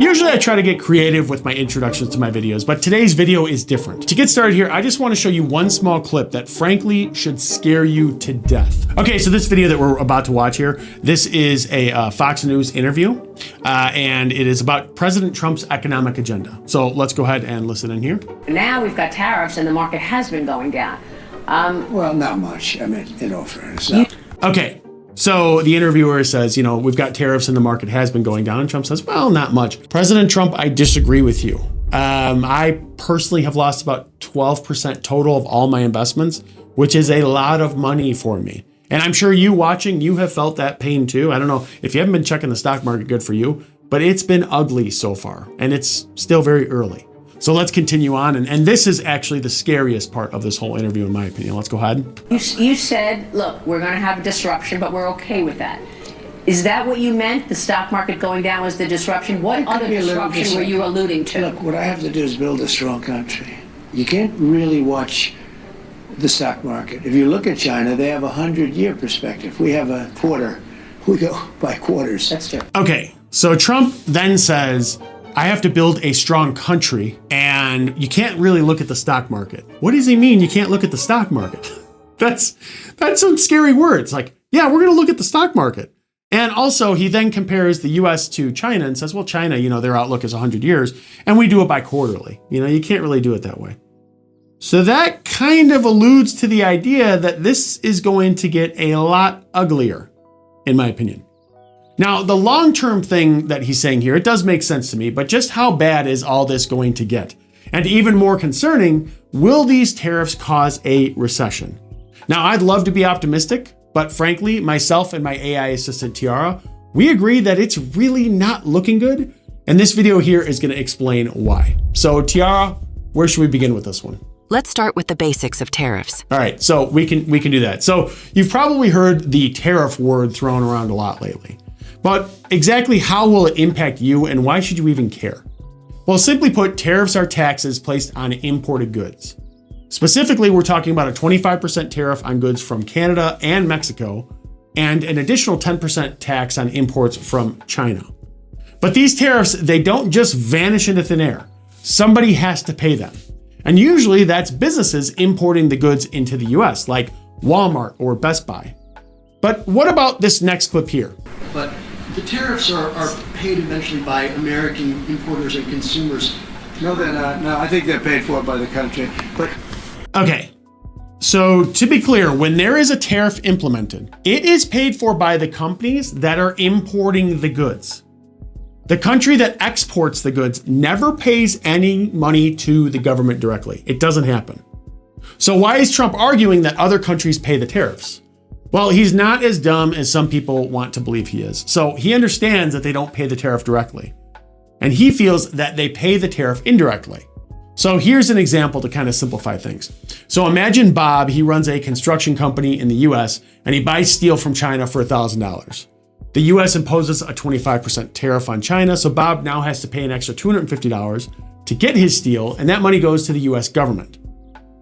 Usually I try to get creative with my introductions to my videos, but today's video is different. To get started here, I just want to show you one small clip that frankly should scare you to death. Okay, so this video that we're about to watch here, this is a Fox News interview, and it is about President Trump's economic agenda. So let's go ahead and listen in here. Now we've got tariffs and the market has been going down. Well, not much. I mean, in all fairness. Okay. So the interviewer says, you know, we've got tariffs and the market has been going down. And Trump says, well, not much. President Trump, I disagree with you. I personally have lost about 12% total of all my investments, which is a lot of money for me. And I'm sure you watching, you have felt that pain too. I don't know if you haven't been checking the stock market, good for you, but it's been ugly so far and it's still very early. So let's continue on. And this is actually the scariest part of this whole interview, in my opinion. Let's go ahead. You said, look, we're going to have a disruption, but we're okay with that. Is that what you meant? The stock market going down was the disruption? What other disruption were you alluding to? Look, what I have to do is build a strong country. You can't really watch the stock market. If you look at China, they have a 100-year perspective. We have a quarter. We go by quarters. That's true. Okay, so Trump then says, I have to build a strong country and you can't really look at the stock market. What does he mean you can't look at the stock market? That's some scary words. Like, yeah, we're going to look at the stock market. And also he then compares the US to China and says, well, China, you know, their outlook is 100 years and we do it by quarterly. You know, you can't really do it that way. So that kind of alludes to the idea that this is going to get a lot uglier, in my opinion. Now, the long-term thing that he's saying here, it does make sense to me, but just how bad is all this going to get? And even more concerning, will these tariffs cause a recession? Now, I'd love to be optimistic, but frankly, myself and my AI assistant, Tiara, we agree that it's really not looking good. And this video here is going to explain why. So Tiara, where should we begin with this one? Let's start with the basics of tariffs. All right, so we can do that. So you've probably heard the tariff word thrown around a lot lately. But exactly how will it impact you and why should you even care? Well, simply put, tariffs are taxes placed on imported goods. Specifically, we're talking about a 25% tariff on goods from Canada and Mexico and an additional 10% tax on imports from China. But these tariffs, they don't just vanish into thin air. Somebody has to pay them. And usually that's businesses importing the goods into the US, like Walmart or Best Buy. But what about this next clip here? But the tariffs are paid eventually by American importers and consumers. No, they're not. No, I think they're paid for by the country. But okay, so to be clear, when there is a tariff implemented, it is paid for by the companies that are importing the goods. The country that exports the goods never pays any money to the government directly. It doesn't happen. So why is Trump arguing that other countries pay the tariffs? Well, he's not as dumb as some people want to believe he is. So he understands that they don't pay the tariff directly. And he feels that they pay the tariff indirectly. So here's an example to kind of simplify things. So imagine Bob, he runs a construction company in the US and he buys steel from China for $1,000. The US imposes a 25% tariff on China, so Bob now has to pay an extra $250 to get his steel, and that money goes to the US government.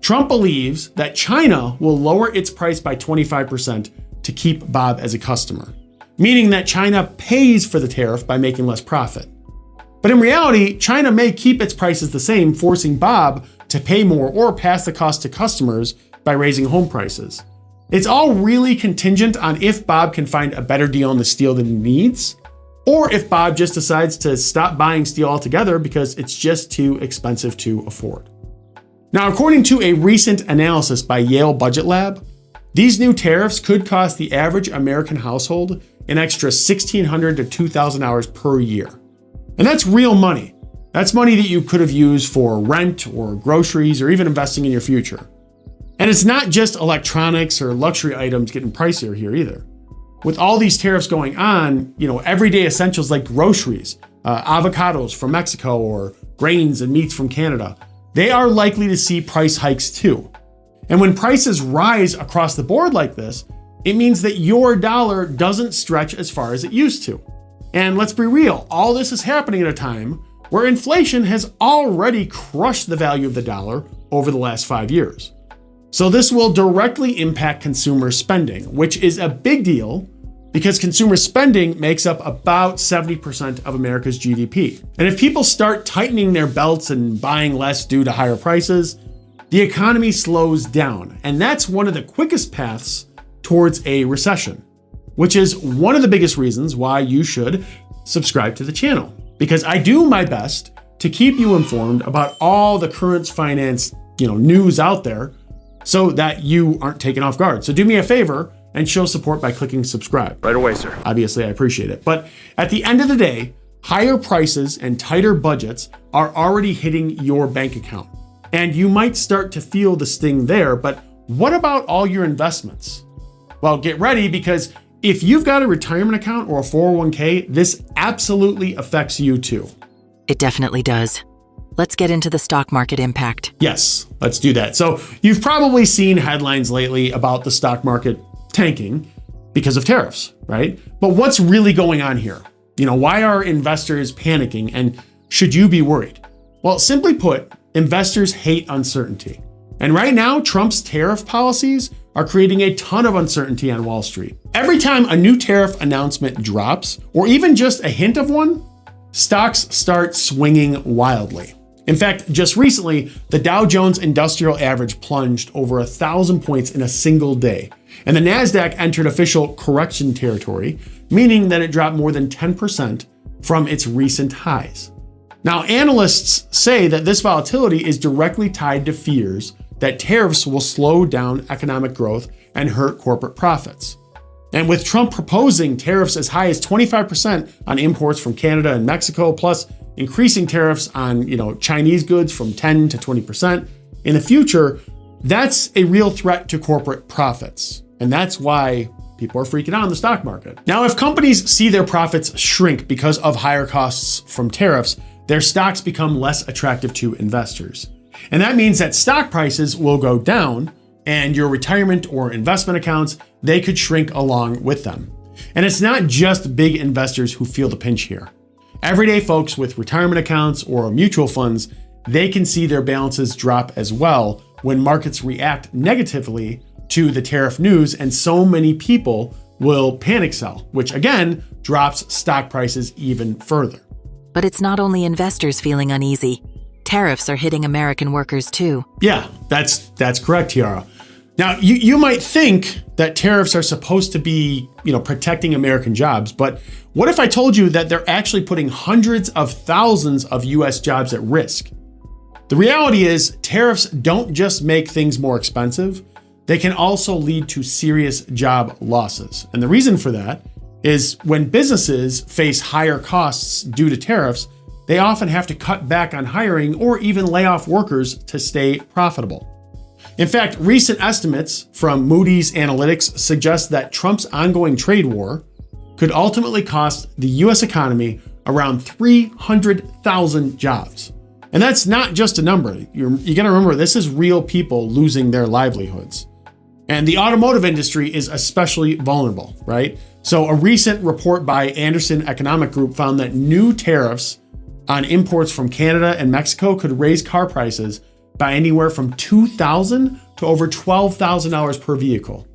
Trump believes that China will lower its price by 25% to keep Bob as a customer, meaning that China pays for the tariff by making less profit. But in reality, China may keep its prices the same, forcing Bob to pay more or pass the cost to customers by raising home prices. It's all really contingent on if Bob can find a better deal on the steel than he needs, or if Bob just decides to stop buying steel altogether because it's just too expensive to afford. Now, according to a recent analysis by Yale Budget Lab, these new tariffs could cost the average American household an extra $1,600 to $2,000 per year. And that's real money. That's money that you could have used for rent or groceries or even investing in your future. And it's not just electronics or luxury items getting pricier here either. With all these tariffs going on, you know, everyday essentials like groceries, avocados from Mexico or grains and meats from Canada, they are likely to see price hikes too. And when prices rise across the board like this, it means that your dollar doesn't stretch as far as it used to. And let's be real, all this is happening at a time where inflation has already crushed the value of the dollar over the last 5 years. So this will directly impact consumer spending, which is a big deal because consumer spending makes up about 70% of America's GDP. And if people start tightening their belts and buying less due to higher prices, the economy slows down. And that's one of the quickest paths towards a recession, which is one of the biggest reasons why you should subscribe to the channel, because I do my best to keep you informed about all the current finance, news out there so that you aren't taken off guard. So do me a favor and show support by clicking subscribe. Right away, sir. Obviously, I appreciate it. But at the end of the day, higher prices and tighter budgets are already hitting your bank account. And you might start to feel the sting there, but what about all your investments? Well, get ready, because if you've got a retirement account or a 401k, this absolutely affects you too. It definitely does. Let's get into the stock market impact. Yes, let's do that. So you've probably seen headlines lately about the stock market tanking because of tariffs, right? But what's really going on here? Why are investors panicking, and should you be worried? Well, simply put, investors hate uncertainty. And right now, Trump's tariff policies are creating a ton of uncertainty on Wall Street. Every time a new tariff announcement drops, or even just a hint of one, stocks start swinging wildly. In fact, just recently, the Dow Jones Industrial Average plunged over 1,000 points in a single day, and the NASDAQ entered official correction territory, meaning that it dropped more than 10% from its recent highs. Now, analysts say that this volatility is directly tied to fears that tariffs will slow down economic growth and hurt corporate profits. And with Trump proposing tariffs as high as 25% on imports from Canada and Mexico, plus increasing tariffs on, Chinese goods from 10 to 20% in the future, that's a real threat to corporate profits. And that's why people are freaking out in the stock market. Now, if companies see their profits shrink because of higher costs from tariffs, their stocks become less attractive to investors. And that means that stock prices will go down, and your retirement or investment accounts, they could shrink along with them. And it's not just big investors who feel the pinch here. Everyday folks with retirement accounts or mutual funds, they can see their balances drop as well when markets react negatively to the tariff news, and so many people will panic sell, which again drops stock prices even further. But it's not only investors feeling uneasy. Tariffs are hitting American workers too. Yeah, that's correct, Tiara. Now, you might think that tariffs are supposed to be, protecting American jobs, but what if I told you that they're actually putting hundreds of thousands of US jobs at risk? The reality is, tariffs don't just make things more expensive, they can also lead to serious job losses. And the reason for that is when businesses face higher costs due to tariffs, they often have to cut back on hiring or even lay off workers to stay profitable. In fact, recent estimates from Moody's Analytics suggest that Trump's ongoing trade war could ultimately cost the US economy around 300,000 jobs. And that's not just a number. You got to remember, this is real people losing their livelihoods. And the automotive industry is especially vulnerable, right? So a recent report by Anderson Economic Group found that new tariffs on imports from Canada and Mexico could raise car prices by anywhere from $2,000 to over $12,000 per vehicle.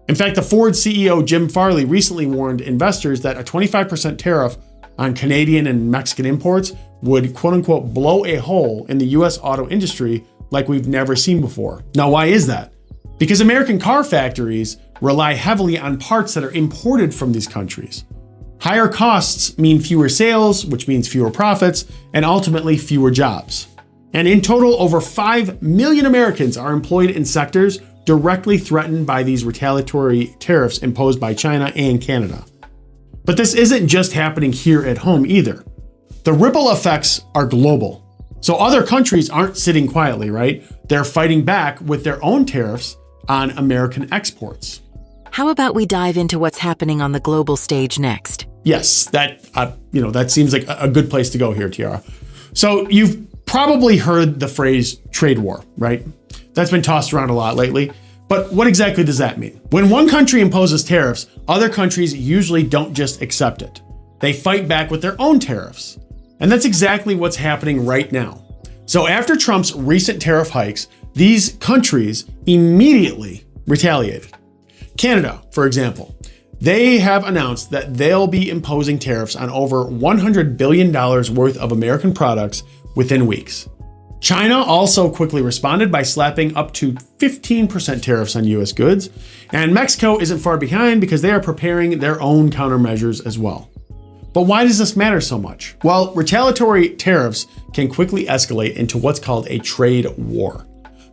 In fact, the Ford CEO Jim Farley recently warned investors that a 25% tariff on Canadian and Mexican imports would quote unquote blow a hole in the US auto industry like we've never seen before. Now, why is that? Because American car factories rely heavily on parts that are imported from these countries. Higher costs mean fewer sales, which means fewer profits, and ultimately fewer jobs. And in total, over 5 million Americans are employed in sectors directly threatened by these retaliatory tariffs imposed by China and Canada. But this isn't just happening here at home either. The ripple effects are global. So other countries aren't sitting quietly, right? They're fighting back with their own tariffs on American exports. How about we dive into what's happening on the global stage next? Yes, that seems like a good place to go here, Tiara. So you've probably heard the phrase trade war, right? That's been tossed around a lot lately. But what exactly does that mean? When one country imposes tariffs, other countries usually don't just accept it. They fight back with their own tariffs. And that's exactly what's happening right now. So after Trump's recent tariff hikes, these countries immediately retaliated. Canada, for example, They have announced that they'll be imposing tariffs on over $100 billion worth of American products within weeks. China also quickly responded by slapping up to 15% tariffs on US goods, and Mexico isn't far behind because they are preparing their own countermeasures as well. But why does this matter so much? Well, retaliatory tariffs can quickly escalate into what's called a trade war.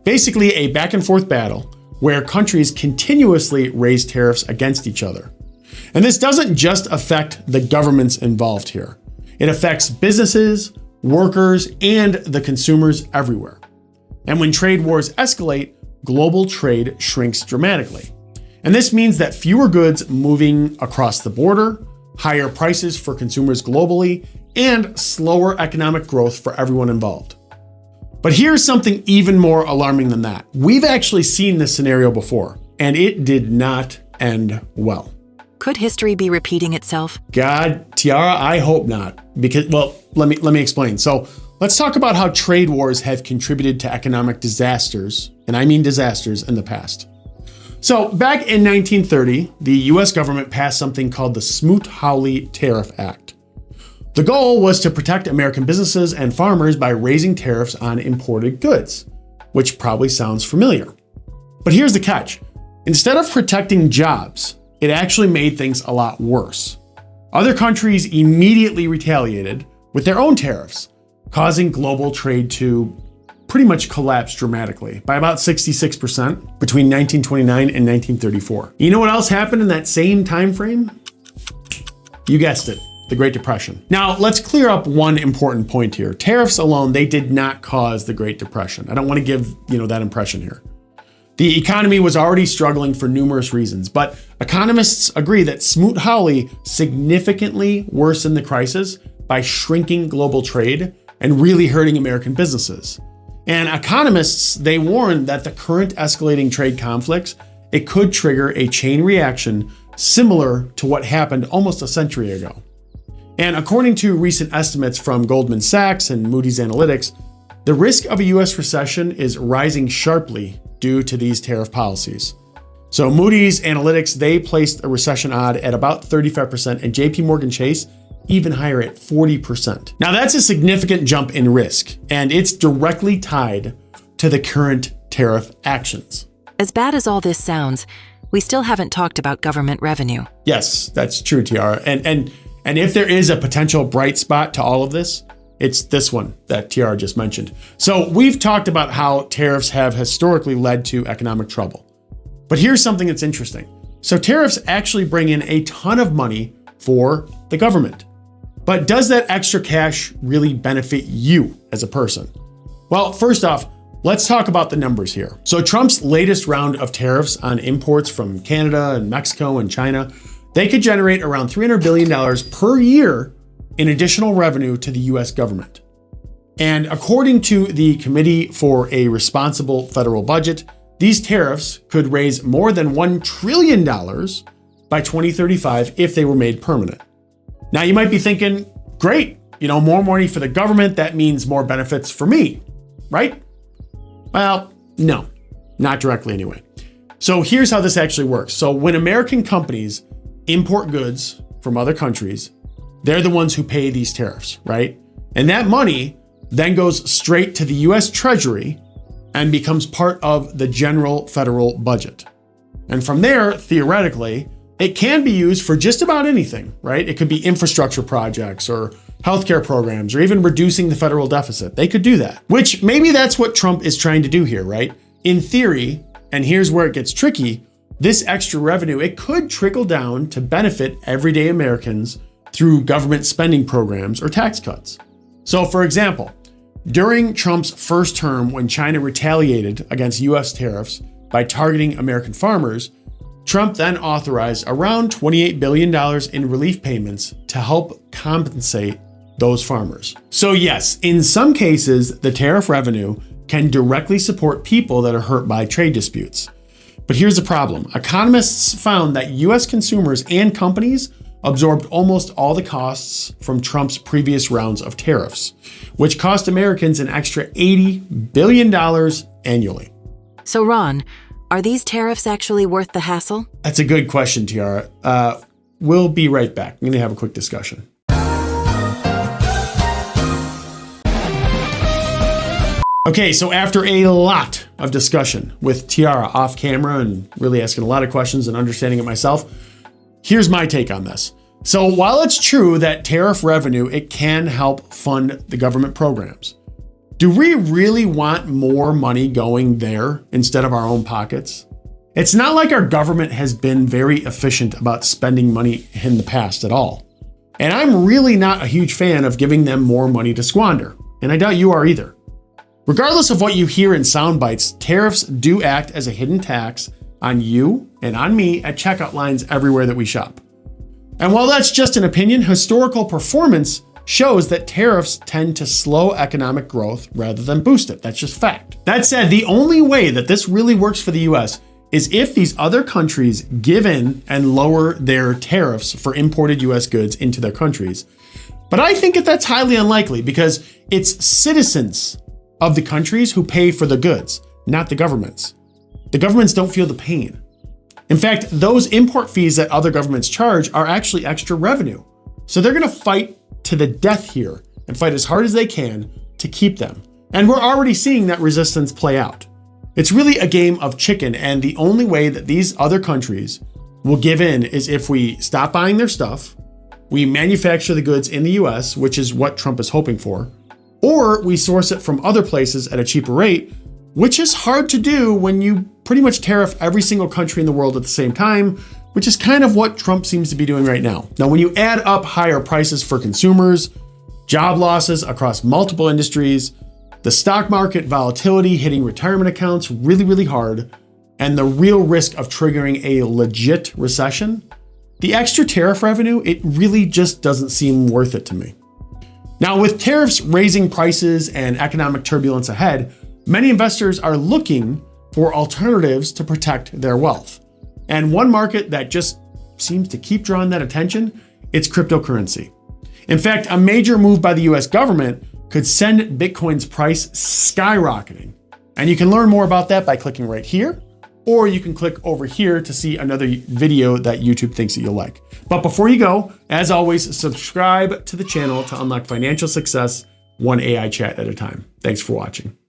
Basically, a back and forth battle where countries continuously raise tariffs against each other. And this doesn't just affect the governments involved here. It affects businesses, workers, and the consumers everywhere. And when trade wars escalate, global trade shrinks dramatically. And this means that fewer goods moving across the border, higher prices for consumers globally, and slower economic growth for everyone involved. But here's something even more alarming than that. We've actually seen this scenario before, and it did not end well. Could history be repeating itself? God, Tiara, I hope not. Because, well, let me explain. So let's talk about how trade wars have contributed to economic disasters, and I mean disasters, in the past. So back in 1930, the US government passed something called the Smoot-Hawley Tariff Act. The goal was to protect American businesses and farmers by raising tariffs on imported goods, which probably sounds familiar. But here's the catch. Instead of protecting jobs, it actually made things a lot worse. Other countries immediately retaliated with their own tariffs, causing global trade to pretty much collapse dramatically by about 66% between 1929 and 1934. You know what else happened in that same time frame? You guessed it, the Great Depression. Now, let's clear up one important point here. Tariffs alone, they did not cause the Great Depression. I don't want to give, that impression here. The economy was already struggling for numerous reasons, but economists agree that Smoot-Hawley significantly worsened the crisis by shrinking global trade and really hurting American businesses. And economists, they warn that the current escalating trade conflicts, it could trigger a chain reaction similar to what happened almost a century ago. And according to recent estimates from Goldman Sachs and Moody's Analytics, the risk of a US recession is rising sharply due to these tariff policies. So Moody's Analytics, they placed a recession odd at about 35%, and JP Morgan Chase even higher at 40%. Now that's a significant jump in risk, and it's directly tied to the current tariff actions. As bad as all this sounds, we still haven't talked about government revenue. Yes, that's true, Tiara. And if there is a potential bright spot to all of this, it's this one that Tiara just mentioned. So we've talked about how tariffs have historically led to economic trouble. But here's something that's interesting. So tariffs actually bring in a ton of money for the government. But does that extra cash really benefit you as a person? Well, first off, let's talk about the numbers here. So Trump's latest round of tariffs on imports from Canada and Mexico and China, they could generate around $300 billion per year in additional revenue to the US government. And according to the Committee for a Responsible Federal Budget, these tariffs could raise more than $1 trillion by 2035 if they were made permanent. Now you might be thinking, great, more money for the government, that means more benefits for me, right? Well, no, not directly anyway. So here's how this actually works. So when American companies import goods from other countries, they're the ones who pay these tariffs, right? And that money then goes straight to the US Treasury and becomes part of the general federal budget. And from there, theoretically, it can be used for just about anything, right? It could be infrastructure projects or healthcare programs or even reducing the federal deficit. They could do that, which maybe that's what Trump is trying to do here, right? In theory, and here's where it gets tricky, this extra revenue, it could trickle down to benefit everyday Americans through government spending programs or tax cuts. So for example, during Trump's first term when China retaliated against US tariffs by targeting American farmers, Trump then authorized around $28 billion in relief payments to help compensate those farmers. So yes, in some cases, the tariff revenue can directly support people that are hurt by trade disputes. But here's the problem. Economists found that US consumers and companies absorbed almost all the costs from Trump's previous rounds of tariffs, which cost Americans an extra $80 billion annually. So Ron, Are these tariffs actually worth the hassle? That's a good question, Tiara. We'll be right back. I'm going to have a quick discussion. Okay, so after a lot of discussion with Tiara off camera and really asking a lot of questions and understanding it myself, here's my take on this. So while it's true that tariff revenue, it can help fund the government programs, do we really want more money going there instead of our own pockets? It's not like our government has been very efficient about spending money in the past at all. And I'm really not a huge fan of giving them more money to squander, and I doubt you are either. Regardless of what you hear in sound bites, tariffs do act as a hidden tax on you and on me at checkout lines everywhere that we shop. And while that's just an opinion, historical performance shows that tariffs tend to slow economic growth rather than boost it. That's just fact. That said, the only way that this really works for the US is if these other countries give in and lower their tariffs for imported US goods into their countries. But I think that that's highly unlikely because it's citizens of the countries who pay for the goods, not the governments. The governments don't feel the pain. In fact, those import fees that other governments charge are actually extra revenue. So they're gonna fight to the death here and fight as hard as they can to keep them. And we're already seeing that resistance play out. It's really a game of chicken, and the only way that these other countries will give in is if we stop buying their stuff, we manufacture the goods in the US, which is what Trump is hoping for, or we source it from other places at a cheaper rate, which is hard to do when you pretty much tariff every single country in the world at the same time, which is kind of what Trump seems to be doing right now. Now, when you add up higher prices for consumers, job losses across multiple industries, the stock market volatility hitting retirement accounts really, really hard, and the real risk of triggering a legit recession, the extra tariff revenue, it really just doesn't seem worth it to me. Now, with tariffs raising prices and economic turbulence ahead, many investors are looking for alternatives to protect their wealth. And one market that just seems to keep drawing that attention, it's cryptocurrency. In fact, a major move by the US government could send Bitcoin's price skyrocketing. And you can learn more about that by clicking right here, or you can click over here to see another video that YouTube thinks that you'll like. But before you go, as always, subscribe to the channel to unlock financial success one AI chat at a time. Thanks for watching.